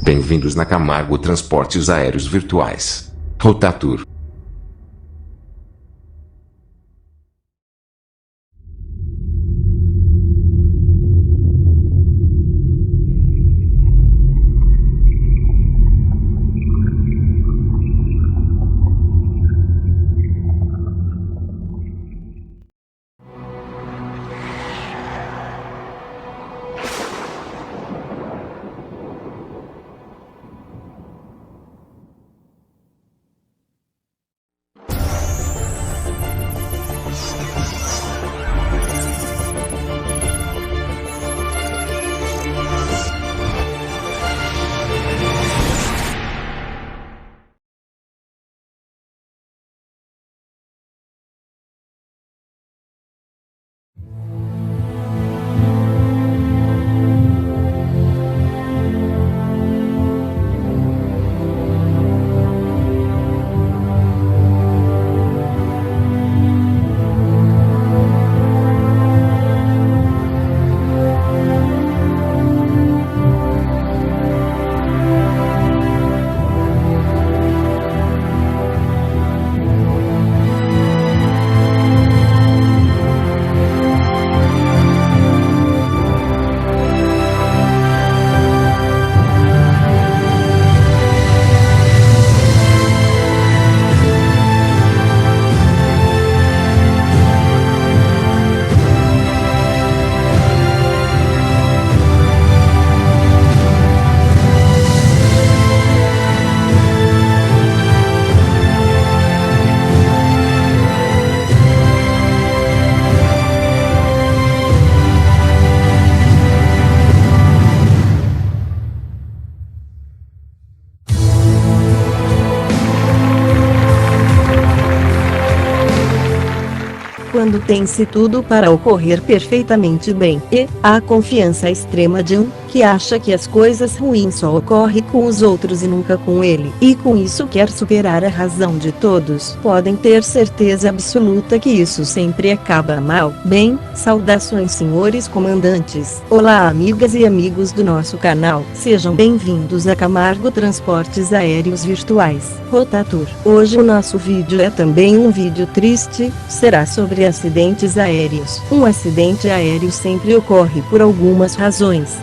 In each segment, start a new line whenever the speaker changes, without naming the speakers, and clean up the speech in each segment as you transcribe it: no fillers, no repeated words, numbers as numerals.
Bem-vindos na Camargo Transportes Aéreos Virtuais. Rotatur.
Quando tem-se tudo para ocorrer perfeitamente bem, e a confiança extrema de um, que acha que as coisas ruins só ocorrem com os outros e nunca com ele, e com isso quer superar a razão de todos, podem ter certeza absoluta que isso sempre acaba mal. Bem, saudações senhores comandantes. Olá amigas e amigos do nosso canal, sejam bem-vindos a Camargo Transportes Aéreos Virtuais, Rotatur. Hoje o nosso vídeo é também um vídeo triste, será sobre acidentes aéreos. Um acidente aéreo sempre ocorre por algumas razões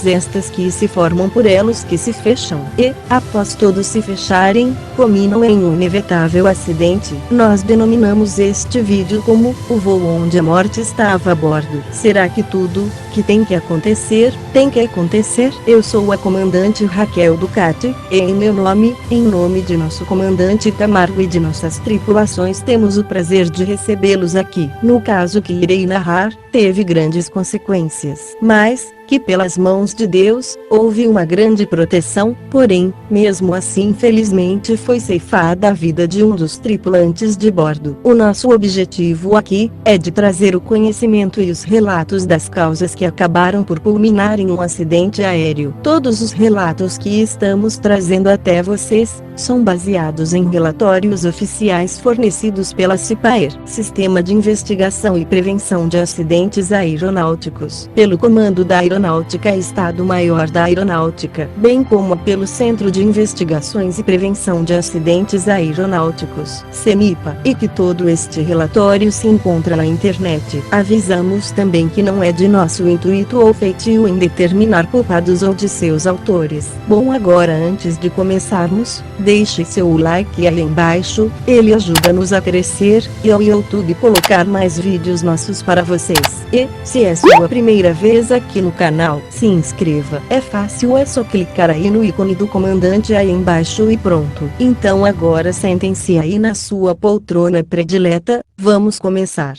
estas que se formam por elos que se fecham, e, após todos se fecharem, culminam em um inevitável acidente. Nós denominamos este vídeo como o voo onde a morte estava a bordo. Será que tudo que tem que acontecer, tem que acontecer? Eu sou a comandante Raquel Ducati, e em meu nome, em nome de nosso comandante Camargo e de nossas tripulações, temos o prazer de recebê-los aqui. No caso que irei narrar, teve grandes consequências, mas que pelas mãos de Deus, houve uma grande proteção, porém, mesmo assim infelizmente foi ceifada a vida de um dos tripulantes de bordo. O nosso objetivo aqui, é de trazer o conhecimento e os relatos das causas que acabaram por culminar em um acidente aéreo. Todos os relatos que estamos trazendo até vocês, são baseados em relatórios oficiais fornecidos pela CIPAER, Sistema de Investigação e Prevenção de Acidentes Aeronáuticos, pelo Comando da Aeronáutica e Estado-Maior da Aeronáutica, bem como pelo Centro de Investigações e Prevenção de Acidentes Aeronáuticos, CEMIPA, e que todo este relatório se encontra na internet. Avisamos também que não é de nosso intuito ou feitio em determinar culpados ou de seus autores. Bom, agora antes de começarmos, deixe seu like aí embaixo, ele ajuda-nos a crescer, e ao YouTube colocar mais vídeos nossos para vocês. E, se é sua primeira vez aqui no canal, se inscreva. É fácil, é só clicar aí no ícone do comandante aí embaixo e pronto. Então agora sentem-se aí na sua poltrona predileta, vamos começar.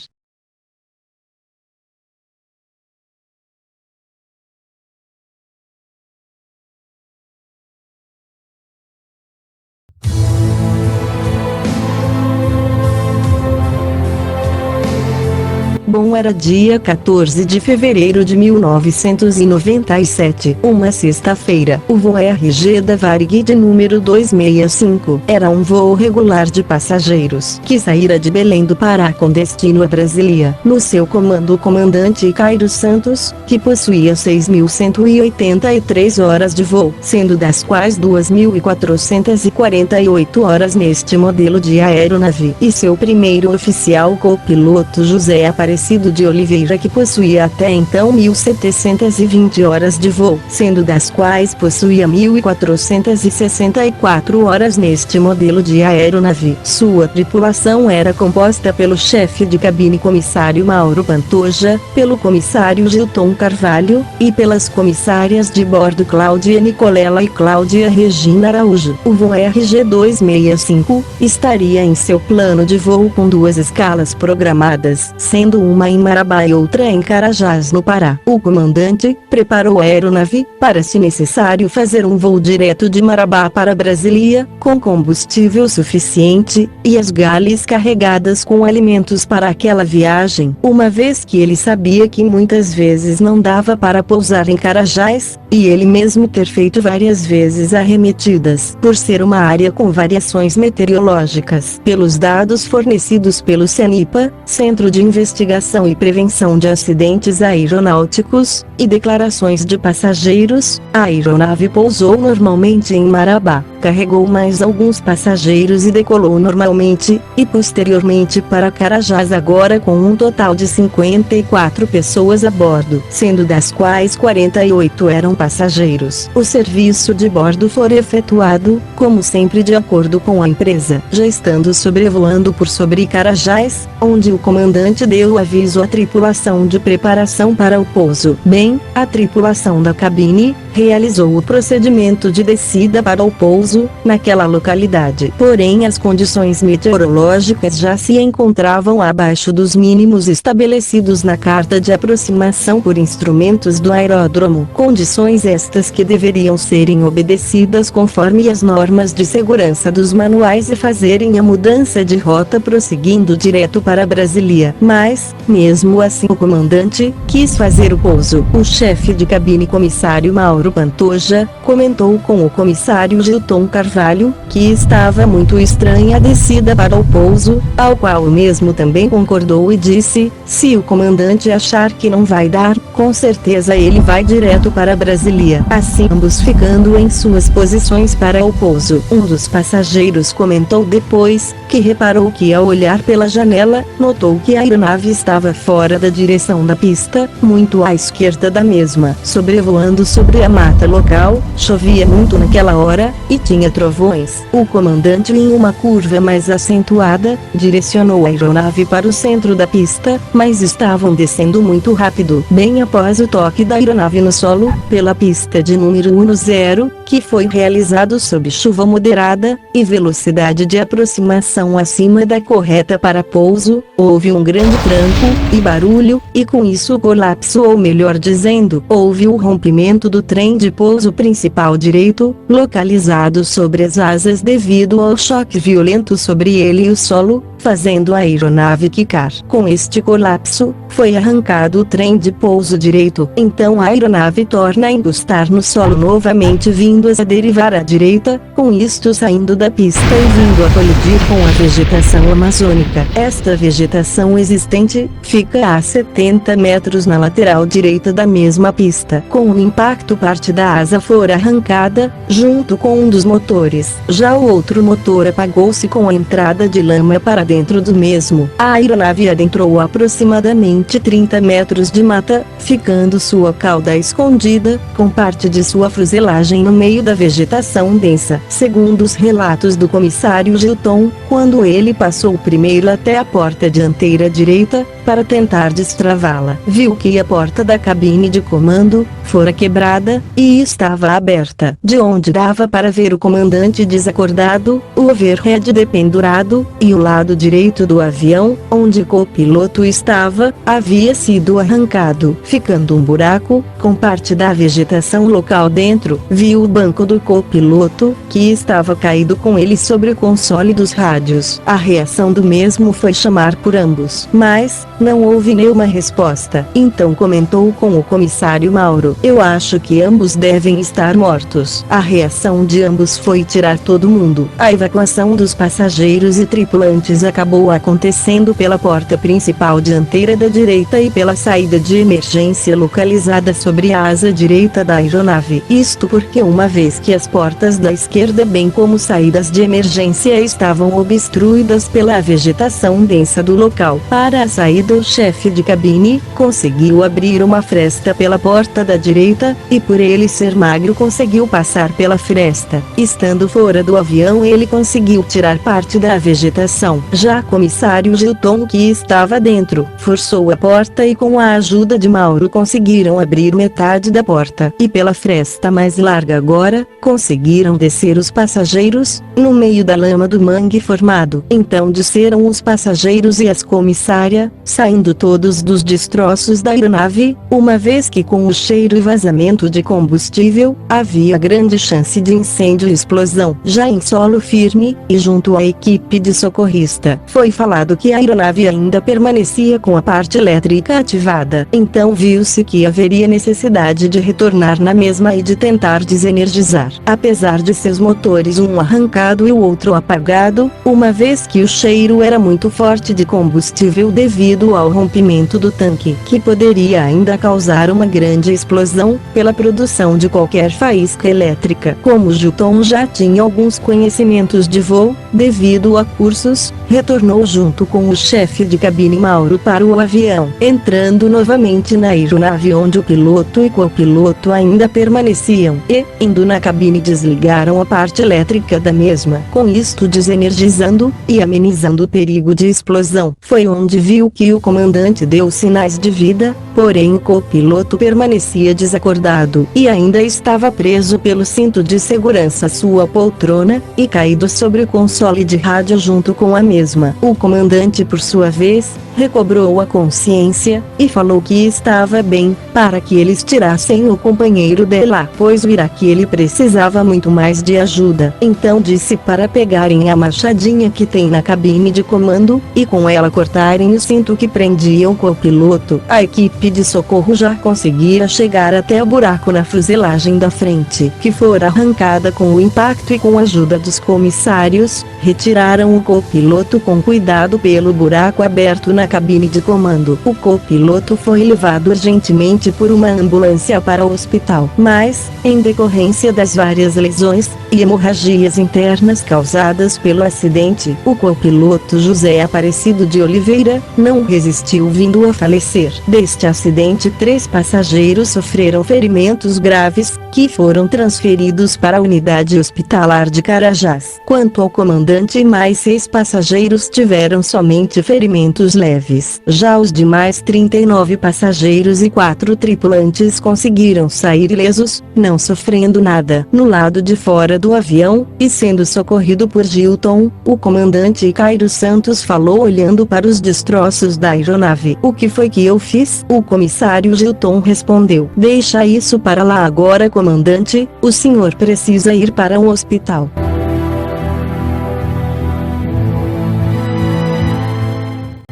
Bom, era dia 14 de fevereiro de 1997, uma sexta-feira. O voo RG da Varig de número 265 era um voo regular de passageiros que saíra de Belém do Pará com destino a Brasília. No seu comando o comandante Cairo Santos, que possuía 6.183 horas de voo, sendo das quais 2.448 horas neste modelo de aeronave, e seu primeiro oficial copiloto José Aparecido de Oliveira, que possuía até então 1.720 horas de voo, sendo das quais possuía 1.464 horas neste modelo de aeronave. Sua tripulação era composta pelo chefe de cabine comissário Mauro Pantoja, pelo comissário Gilton Carvalho, e pelas comissárias de bordo Cláudia Nicolela e Cláudia Regina Araújo. O voo RG-265 estaria em seu plano de voo com duas escalas programadas, sendo uma em Marabá e outra em Carajás, no Pará. O comandante preparou a aeronave para, se necessário, fazer um voo direto de Marabá para Brasília, com combustível suficiente, e as gales carregadas com alimentos para aquela viagem, uma vez que ele sabia que muitas vezes não dava para pousar em Carajás, e ele mesmo ter feito várias vezes arremetidas, por ser uma área com variações meteorológicas. Pelos dados fornecidos pelo CENIPA, Centro de Investigação e Prevenção de Acidentes Aeronáuticos, e declarações de passageiros, a aeronave pousou normalmente em Marabá, carregou mais alguns passageiros e decolou normalmente, e posteriormente para Carajás, agora com um total de 54 pessoas a bordo, sendo das quais 48 eram passageiros. O serviço de bordo foi efetuado, como sempre, de acordo com a empresa, já estando sobrevoando por sobre Carajás, onde o comandante deu aviso à tripulação de preparação para o pouso. Bem, a tripulação da cabine realizou o procedimento de descida para o pouso naquela localidade. Porém, as condições meteorológicas já se encontravam abaixo dos mínimos estabelecidos na carta de aproximação por instrumentos do aeródromo. Condições estas que deveriam serem obedecidas conforme as normas de segurança dos manuais e fazerem a mudança de rota prosseguindo direto para Brasília. Mas, mesmo assim, o comandante quis fazer o pouso. O chefe de cabine, comissário Mauro Pantoja, comentou com o comissário Gilton Carvalho que estava muito estranha a descida para o pouso, ao qual o mesmo também concordou e disse: se o comandante achar que não vai dar, com certeza ele vai direto para Brasília. Assim, ambos ficando em suas posições para o pouso. Um dos passageiros comentou depois que reparou que, ao olhar pela janela, notou que a aeronave estava fora da direção da pista, muito à esquerda da mesma, sobrevoando sobre a mata local. Chovia muito naquela hora, e tinha trovões. O comandante, em uma curva mais acentuada, direcionou a aeronave para o centro da pista, mas estavam descendo muito rápido. Bem após o toque da aeronave no solo, pela pista de número 10, que foi realizado sob chuva moderada, e velocidade de aproximação acima da correta para pouso, houve um grande tranco e barulho, e com isso o colapso, ou melhor dizendo, houve o rompimento do trem de pouso principal direito, localizado sobre as asas devido ao choque violento sobre ele e o solo, fazendo a aeronave quicar. Com este colapso, foi arrancado o trem de pouso direito. Então a aeronave torna a encostar no solo novamente, vindo a derivar à direita, com isto saindo da pista e vindo a colidir com a vegetação amazônica. Esta vegetação existente fica a 70 metros na lateral direita da mesma pista. Com o impacto, parte da asa foi arrancada, junto com um dos motores. Já o outro motor apagou-se com a entrada de lama para dentro do mesmo. A aeronave adentrou aproximadamente 30 metros de mata, ficando sua cauda escondida, com parte de sua fuselagem no meio da vegetação densa. Segundo os relatos do comissário Gilton, quando ele passou primeiro até a porta dianteira direita, para tentar destravá-la, viu que a porta da cabine de comando fora quebrada, direita, e estava aberta, de onde dava para ver o comandante desacordado, o overhead dependurado, e o lado direito do avião, onde o copiloto estava, havia sido arrancado, ficando um buraco, com parte da vegetação local dentro. Viu o banco do copiloto, que estava caído com ele sobre o console dos rádios. A reação do mesmo foi chamar por ambos, mas não houve nenhuma resposta. Então comentou com o comissário Mauro: eu acho que ambos devem estar mortos. A reação de ambos foi tirar todo mundo. A evacuação dos passageiros e tripulantes acabou acontecendo pela porta principal dianteira da direita e pela saída de emergência localizada sobre a asa direita da aeronave. Isto porque uma vez que as portas da esquerda bem como saídas de emergência estavam obstruídas pela vegetação densa do local. Para a saída, o chefe de cabine conseguiu abrir uma fresta pela porta da direita, e por ele ser magro conseguiu passar pela fresta. Estando fora do avião, ele conseguiu tirar parte da vegetação. Já comissário Gilton, que estava dentro, forçou a porta e com a ajuda de Mauro conseguiram abrir metade da porta, e pela fresta mais larga agora, conseguiram descer os passageiros, no meio da lama do mangue formado. Então desceram os passageiros e as comissária, saindo todos dos destroços da aeronave, uma vez que com o cheiro e vazamento de combustível, havia grande chance de incêndio e explosão. Já em solo firme, e junto à equipe de socorrista, foi falado que a aeronave ainda permanecia com a parte elétrica ativada. Então viu-se que haveria necessidade de retornar na mesma e de tentar desenergizar. Apesar de seus motores um arrancado e o outro apagado, uma vez que o cheiro era muito forte de combustível devido ao rompimento do tanque, que poderia ainda causar uma grande explosão, pela produção de qualquer faísca elétrica. Como Gilton já tinha alguns conhecimentos de voo, devido a cursos, retornou junto com o chefe de cabine Mauro para o avião, entrando novamente na aeronave onde o piloto e copiloto ainda permaneciam, e, indo na cabine, desligaram a parte elétrica da mesma, com isto desenergizando e amenizando o perigo de explosão. Foi onde viu que o comandante deu sinais de vida, porém o copiloto permanecia desacordado, e ainda estava preso pelo cinto de segurança à sua poltrona, e caído sobre o console de rádio junto com a mesma. O comandante, por sua vez, recobrou a consciência, e falou que estava bem, para que eles tirassem o companheiro de lá, pois virá que ele precisava muito mais de ajuda. Então disse para pegarem a machadinha que tem na cabine de comando, e com ela cortarem o cinto que prendia o copiloto. A equipe de socorro já conseguira chegar até o buraco na fuselagem da frente, que fora arrancada com o impacto, e com a ajuda dos comissários, retiraram o copiloto com cuidado pelo buraco aberto na cabine de comando. O copiloto foi levado urgentemente por uma ambulância para o hospital, mas, em decorrência das várias lesões e hemorragias internas causadas pelo acidente, o copiloto José Aparecido de Oliveira não resistiu, vindo a falecer. Deste acidente, 3 passageiros sofreram ferimentos graves, que foram transferidos para a unidade hospitalar de Carajás. Quanto ao comandante, mais 6 passageiros tiveram somente ferimentos leves. Já os demais 39 passageiros e 4 tripulantes conseguiram sair ilesos, não sofrendo nada. No lado de fora do avião, e sendo socorrido por Gilton, o comandante Cairo Santos falou olhando para os destroços da aeronave. "O que foi que eu fiz?" O comissário Gilton respondeu: "Deixa isso para lá agora, comandante, o senhor precisa ir para um hospital."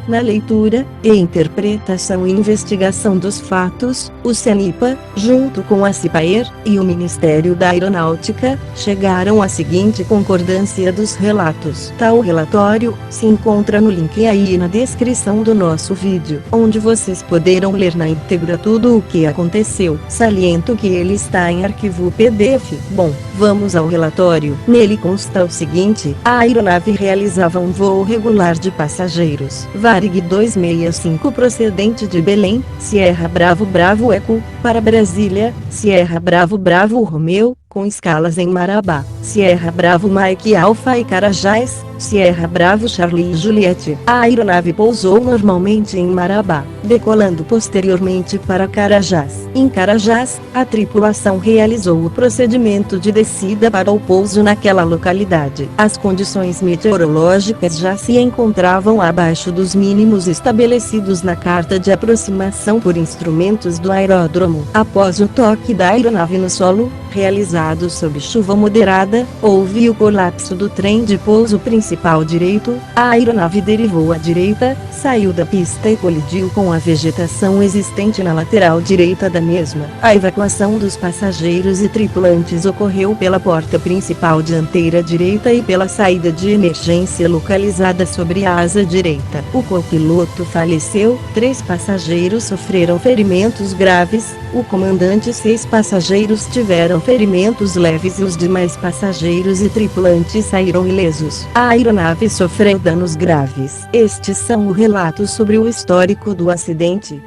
Na leitura, e interpretação e investigação dos fatos, o CENIPA, junto com a CIPAER, e o Ministério da Aeronáutica, chegaram à seguinte concordância dos relatos. Tal relatório se encontra no link aí na descrição do nosso vídeo, onde vocês poderão ler na íntegra tudo o que aconteceu. Saliento que ele está em arquivo PDF. Bom, vamos ao relatório. Nele consta o seguinte: a aeronave realizava um voo regular de passageiros Varig 265 procedente de Belém, Sierra Bravo Bravo Eco, para Brasília, Sierra Bravo Bravo Romeu, com escalas em Marabá, Sierra Bravo Mike Alpha e Carajás, Sierra Bravo Charlie e Juliette. A aeronave pousou normalmente em Marabá, decolando posteriormente para Carajás. Em Carajás, a tripulação realizou o procedimento de descida para o pouso naquela localidade. As condições meteorológicas já se encontravam abaixo dos mínimos estabelecidos na carta de aproximação por instrumentos do aeródromo. Após o toque da aeronave no solo, realizado sob chuva moderada, houve o colapso do trem de pouso principal direito. A aeronave derivou à direita, saiu da pista e colidiu com a vegetação existente na lateral direita da mesma. A evacuação dos passageiros e tripulantes ocorreu pela porta principal dianteira direita e pela saída de emergência localizada sobre a asa direita. O copiloto faleceu, 3 passageiros sofreram ferimentos graves, o comandante e 6 passageiros tiveram ferimentos leves e os demais passageiros e tripulantes saíram ilesos. A aeronave sofreu danos graves. Estes são os relatos sobre o histórico do acidente.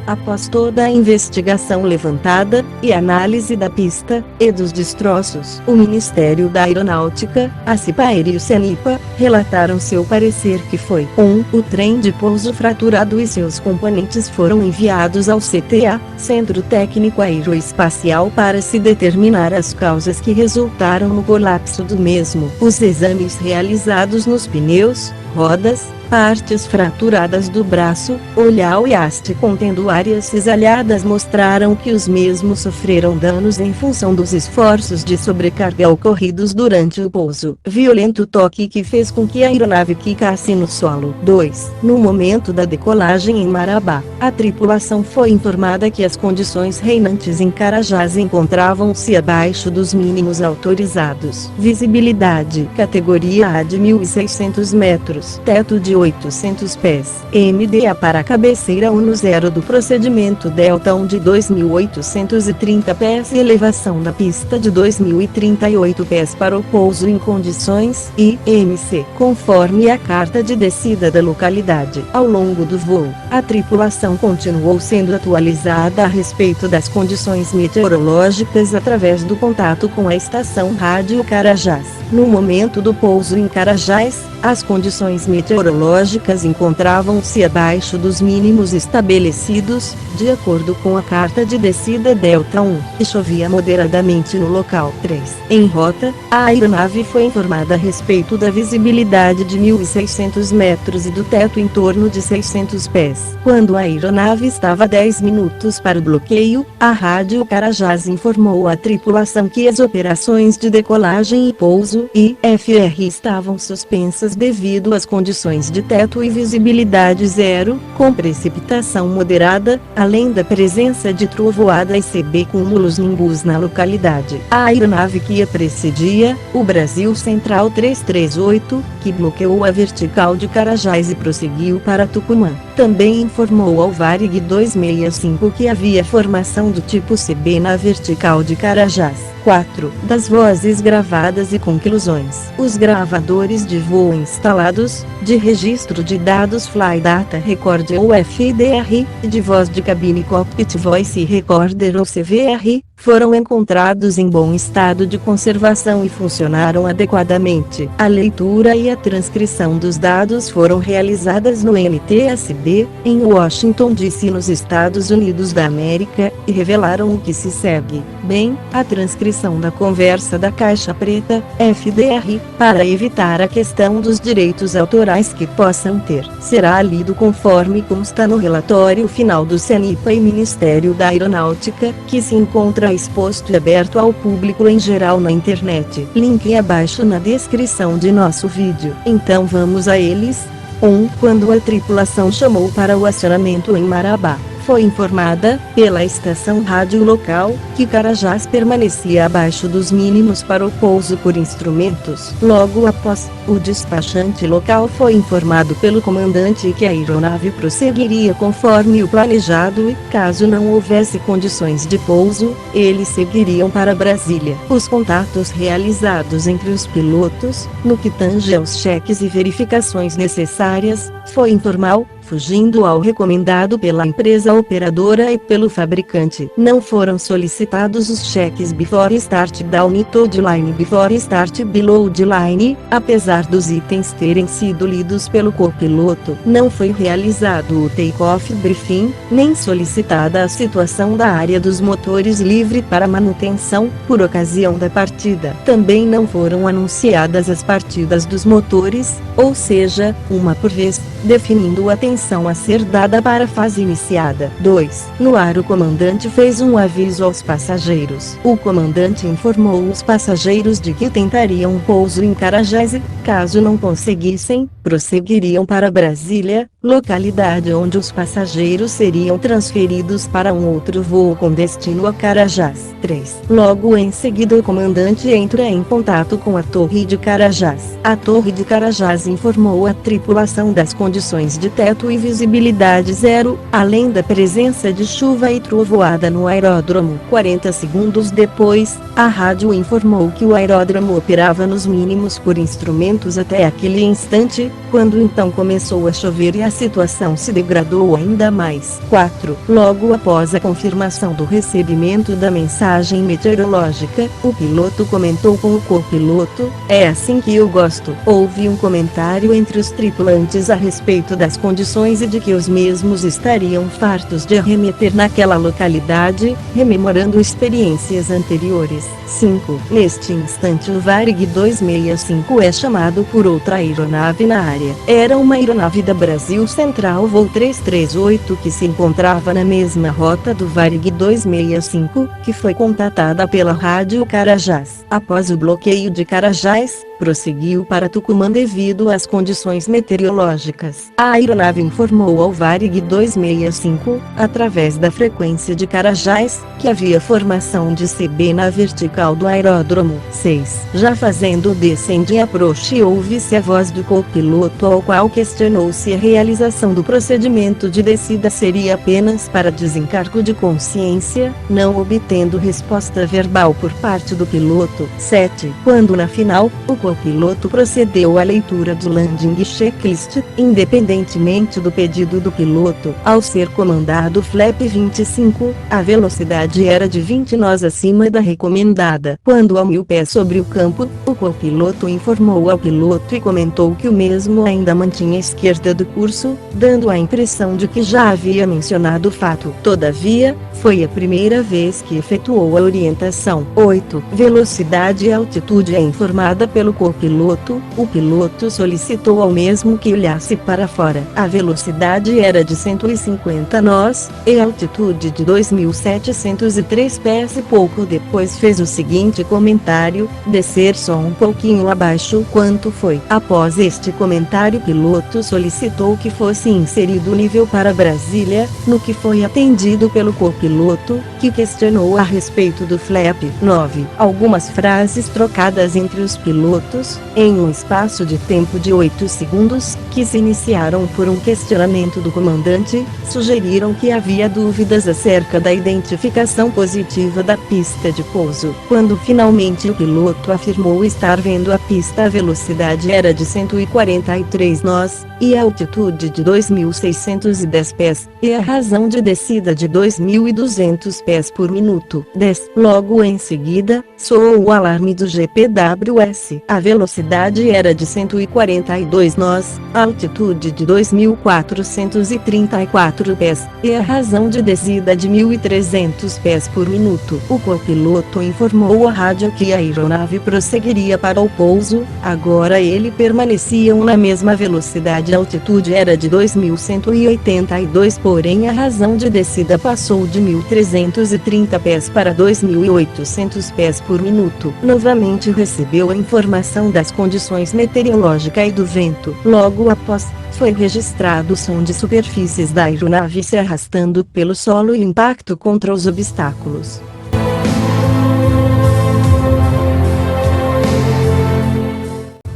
Após toda a investigação levantada, e análise da pista, e dos destroços, o Ministério da Aeronáutica, a CIPAER e o CENIPA, relataram seu parecer que foi: 1. O trem de pouso fraturado e seus componentes foram enviados ao CTA, Centro Técnico Aeroespacial, para se determinar as causas que resultaram no colapso do mesmo. Os exames realizados nos pneus, rodas, partes fraturadas do braço, olhar e haste contendo áreas cisalhadas mostraram que os mesmos sofreram danos em função dos esforços de sobrecarga ocorridos durante o pouso. Violento toque que fez com que a aeronave quicasse no solo. 2. No momento da decolagem em Marabá, a tripulação foi informada que as condições reinantes em Carajás encontravam-se abaixo dos mínimos autorizados. Visibilidade: categoria A de 1.600 metros, teto de 800 pés. MDA para a cabeceira 1-0 do procedimento Delta 1 de 2.830 pés e elevação da pista de 2.038 pés para o pouso em condições IMC, conforme a carta de descida da localidade. Ao longo do voo, a tripulação continuou sendo atualizada a respeito das condições meteorológicas através do contato com a estação Rádio Carajás. No momento do pouso em Carajás, as condições meteorológicas encontravam-se abaixo dos mínimos estabelecidos, de acordo com a carta de descida Delta 1, e chovia moderadamente no local. 3. Em rota, a aeronave foi informada a respeito da visibilidade de 1.600 metros e do teto em torno de 600 pés. Quando a aeronave estava a 10 minutos para o bloqueio, a Rádio Carajás informou à tripulação que as operações de decolagem e pouso IFR estavam suspensas devido às condições de teto e visibilidade zero, com precipitação moderada, além da presença de trovoada e CB cúmulos nimbus na localidade. A aeronave que a precedia, o Brasil Central 338, que bloqueou a vertical de Carajás e prosseguiu para Tucumã, também informou ao Varig 265 que havia formação do tipo CB na vertical de Carajás. 4. Das vozes gravadas e conclusões. Os gravadores de voo instalados, de registro de dados Fly Data Recorder ou FDR, e de voz de cabine Cockpit Voice Recorder ou CVR, foram encontrados em bom estado de conservação e funcionaram adequadamente. A leitura e a transcrição dos dados foram realizadas no NTSB, em Washington DC, nos Estados Unidos da América, e revelaram o que se segue. Bem, a transcrição da conversa da caixa preta, FDR, para evitar a questão dos direitos autorais que possam ter, será lido conforme consta no relatório final do CENIPA e Ministério da Aeronáutica, que se encontra exposto e aberto ao público em geral na internet. Link abaixo na descrição de nosso vídeo. Então vamos a eles. 1. Quando a tripulação chamou para o acionamento em Marabá, foi informada, pela estação rádio local, que Carajás permanecia abaixo dos mínimos para o pouso por instrumentos. Logo após, o despachante local foi informado pelo comandante que a aeronave prosseguiria conforme o planejado e, caso não houvesse condições de pouso, eles seguiriam para Brasília. Os contatos realizados entre os pilotos, no que tange aos cheques e verificações necessárias, foi informal, fugindo ao recomendado pela empresa operadora e pelo fabricante. Não foram solicitados os cheques Before Start Down e Toad Line Before Start Below Line, apesar dos itens terem sido lidos pelo copiloto. Não foi realizado o take-off briefing, nem solicitada a situação da área dos motores livre para manutenção, por ocasião da partida. Também não foram anunciadas as partidas dos motores, ou seja, uma por vez, definindo a atenção a ser dada para a fase iniciada. 2. No ar o comandante fez um aviso aos passageiros. O comandante informou os passageiros de que tentariam um pouso em Carajás e, caso não conseguissem, prosseguiriam para Brasília, localidade onde os passageiros seriam transferidos para um outro voo com destino a Carajás. 3. Logo em seguida o comandante entra em contato com a Torre de Carajás. A Torre de Carajás informou a tripulação das condições de teto e visibilidade zero, além da presença de chuva e trovoada no aeródromo. 40 segundos depois, a rádio informou que o aeródromo operava nos mínimos por instrumentos até aquele instante, quando então começou a chover e a situação se degradou ainda mais. 4. Logo após a confirmação do recebimento da mensagem meteorológica, o piloto comentou com o copiloto: "É assim que eu gosto." Houve um comentário entre os tripulantes a respeito das condições e de que os mesmos estariam fartos de arremeter naquela localidade, rememorando experiências anteriores. 5. Neste instante o Varig 265 é chamado por outra aeronave na área. Era uma aeronave da Brasil Central Voo 338 que se encontrava na mesma rota do Varig 265, que foi contatada pela rádio Carajás. Após o bloqueio de Carajás, prosseguiu para Tucumã devido às condições meteorológicas. A aeronave informou ao Varig 265, através da frequência de Carajás, que havia formação de CB na vertical do aeródromo. 6. Já fazendo o descend and approach ouve-se a voz do copiloto ao qual questionou se a realização do procedimento de descida seria apenas para desencargo de consciência, não obtendo resposta verbal por parte do piloto. 7. Quando na final, o copiloto procedeu à leitura do landing checklist, independentemente do pedido do piloto. Ao ser comandado flap 25, a velocidade era de 20 nós acima da recomendada. Quando a 1000 pés sobre o campo, o copiloto informou ao piloto e comentou que o mesmo ainda mantinha a esquerda do curso, dando a impressão de que já havia mencionado o fato. Todavia, foi a primeira vez que efetuou a orientação. 8. Velocidade e altitude é informada pelo copiloto. O piloto solicitou ao mesmo que olhasse para fora. A velocidade era de 150 nós, e altitude de 2.703 pés e pouco depois fez o seguinte comentário: descer só um pouquinho abaixo. Quanto foi? Após este comentário o piloto solicitou que fosse inserido o nível para Brasília, no que foi atendido pelo copiloto, que questionou a respeito do flap. 9. Algumas frases trocadas entre os pilotos, em um espaço de tempo de 8 segundos, que se iniciaram por um questionamento do comandante, sugeriram que havia dúvidas acerca da identificação positiva da pista de pouso. Quando finalmente o piloto afirmou estar vendo a pista, a velocidade era de 143 nós, e a altitude de 2.610 pés, e a razão de descida de 2.200 pés por minuto. 10. Logo em seguida, soou o alarme do GPWS. A velocidade era de 142 nós, a altitude de 2.434 pés, e a razão de descida de 1.300 pés por minuto. O copiloto informou à rádio que a aeronave prosseguiria para o pouso. Agora ele permaneciam na mesma velocidade. A altitude era de 2.182, porém a razão de descida passou de 1.330 pés para 2.800 pés por minuto. Novamente recebeu a informação das condições meteorológicas e do vento. Logo após, foi registrado o som de superfícies da aeronave se arrastando pelo solo e impacto contra os obstáculos.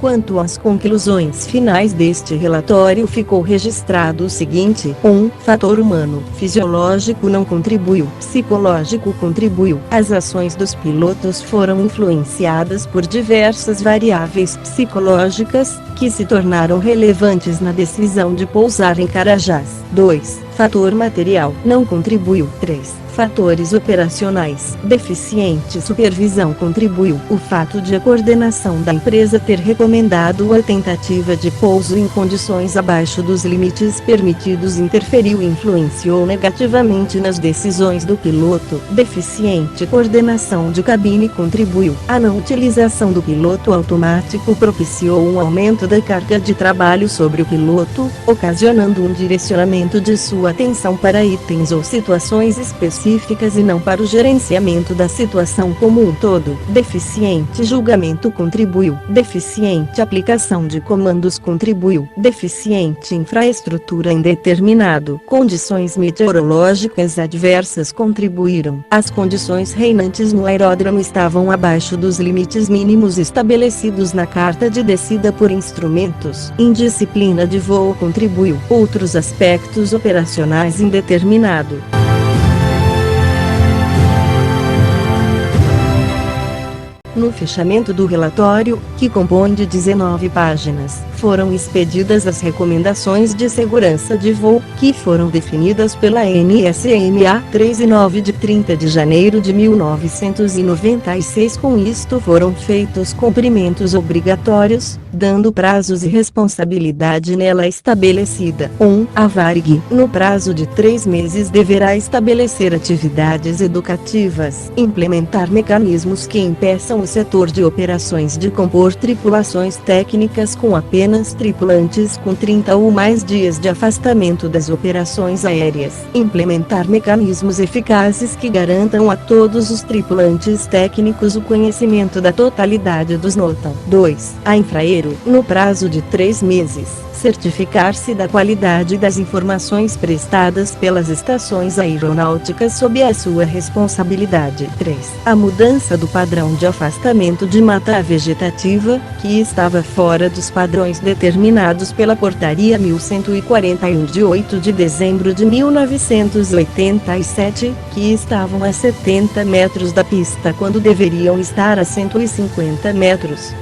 Quanto às conclusões finais deste relatório, ficou registrado o seguinte: 1. Fator humano, fisiológico não contribuiu, psicológico contribuiu. As ações dos pilotos foram influenciadas por diversas variáveis psicológicas, que se tornaram relevantes na decisão de pousar em Carajás. 2. Fator material não contribuiu. 3. Fatores operacionais. Deficiente supervisão contribuiu. O fato de a coordenação da empresa ter recomendado a tentativa de pouso em condições abaixo dos limites permitidos interferiu e influenciou negativamente nas decisões do piloto. Deficiente coordenação de cabine contribuiu. A não utilização do piloto automático propiciou um aumento da carga de trabalho sobre o piloto, ocasionando um direcionamento de sua atenção para itens ou situações específicas e não para o gerenciamento da situação como um todo. Deficiente julgamento contribuiu. Deficiente aplicação de comandos contribuiu. Deficiente infraestrutura indeterminado. Condições meteorológicas adversas contribuíram. As condições reinantes no aeródromo estavam abaixo dos limites mínimos estabelecidos na carta de descida por instrumentos. Indisciplina de voo contribuiu. Outros aspectos operacionais indeterminado. No fechamento do relatório, que compõe de 19 páginas, foram expedidas as recomendações de segurança de voo, que foram definidas pela NSMA 3 e 9 de 30 de janeiro de 1996. Com isto foram feitos cumprimentos obrigatórios, dando prazos e responsabilidade nela estabelecida. 1. A Varig, no prazo de 3 meses, deverá estabelecer atividades educativas, implementar mecanismos que impeçam o setor de operações de compor tripulações técnicas com apenas tripulantes com 30 ou mais dias de afastamento das operações aéreas, implementar mecanismos eficazes que garantam a todos os tripulantes técnicos o conhecimento da totalidade dos NOTAM. 2. A Infraero, no prazo de 3 meses, certificar-se da qualidade das informações prestadas pelas estações aeronáuticas sob a sua responsabilidade. 3. A mudança do padrão de afastamento de mata vegetativa, que estava fora dos padrões determinados pela Portaria 1141 de 8 de dezembro de 1987, que estavam a 70 metros da pista quando deveriam estar a 150 metros.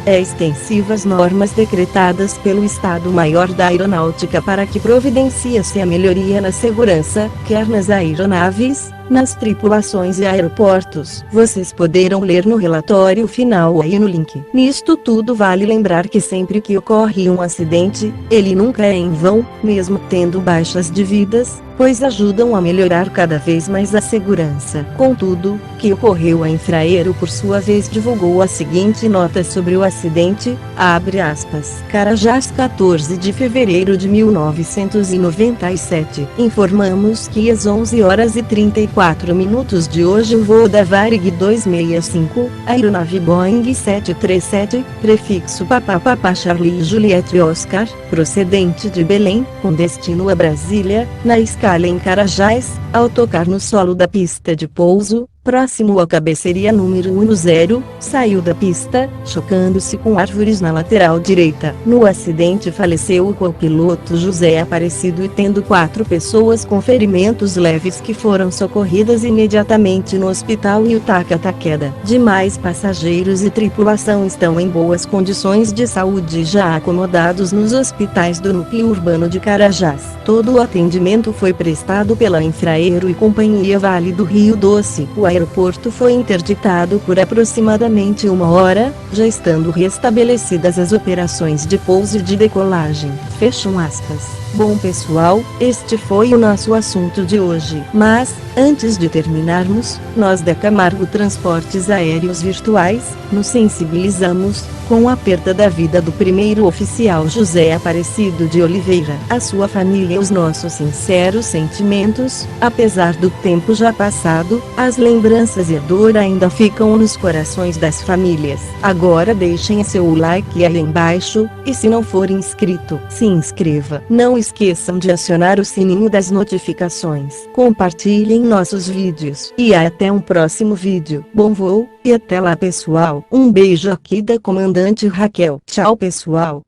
Extensivas normas decretadas pelo Estado-Maior da Aeronáutica para que providencia-se a melhoria na segurança, quer nas aeronaves, nas tripulações e aeroportos. Vocês poderão ler no relatório final aí no link. Nisto tudo vale lembrar que sempre que ocorre um acidente, ele nunca é em vão, mesmo tendo baixas de vidas, pois ajudam a melhorar cada vez mais a segurança. Contudo, que ocorreu a Infraero por sua vez divulgou a seguinte nota sobre o acidente, abre aspas, Carajás 14 de fevereiro de 1997, informamos que às 11 horas e 34 minutos de hoje o voo da Varig 265, aeronave Boeing 737, prefixo Papapá Charlie Juliette Oscar, procedente de Belém, com destino a Brasília, na escala em Carajás, ao tocar no solo da pista de pouso, próximo à cabeceira número 10, saiu da pista, chocando-se com árvores na lateral direita. No acidente faleceu o copiloto José Aparecido e tendo 4 pessoas com ferimentos leves que foram socorridas imediatamente no hospital Yutaka Takeda. Demais passageiros e tripulação estão em boas condições de saúde já acomodados nos hospitais do núcleo urbano de Carajás. Todo o atendimento foi prestado pela Infraero e Companhia Vale do Rio Doce. O aeroporto foi interditado por aproximadamente 1 hora, já estando restabelecidas as operações de pouso e de decolagem. Fecham aspas. Bom pessoal, este foi o nosso assunto de hoje. Mas, antes de terminarmos, nós da Camargo Transportes Aéreos Virtuais, nos sensibilizamos com a perda da vida do primeiro oficial José Aparecido de Oliveira. A sua família e os nossos sinceros sentimentos. Apesar do tempo já passado, as lembranças e a dor ainda ficam nos corações das famílias. Agora deixem seu like aí embaixo, e se não for inscrito, se inscreva. Não Não esqueçam de acionar o sininho das notificações. Compartilhem nossos vídeos. E até um próximo vídeo. Bom voo, e até lá pessoal. Um beijo aqui da comandante Raquel. Tchau pessoal.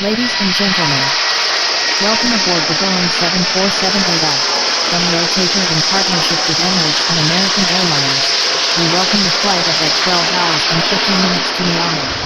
Ladies and gentlemen, welcome aboard the Boeing 747-8F, from Rotator in partnership with Emirates and American Airlines. We welcome the flight of at 12 hours and 50 minutes to Miami.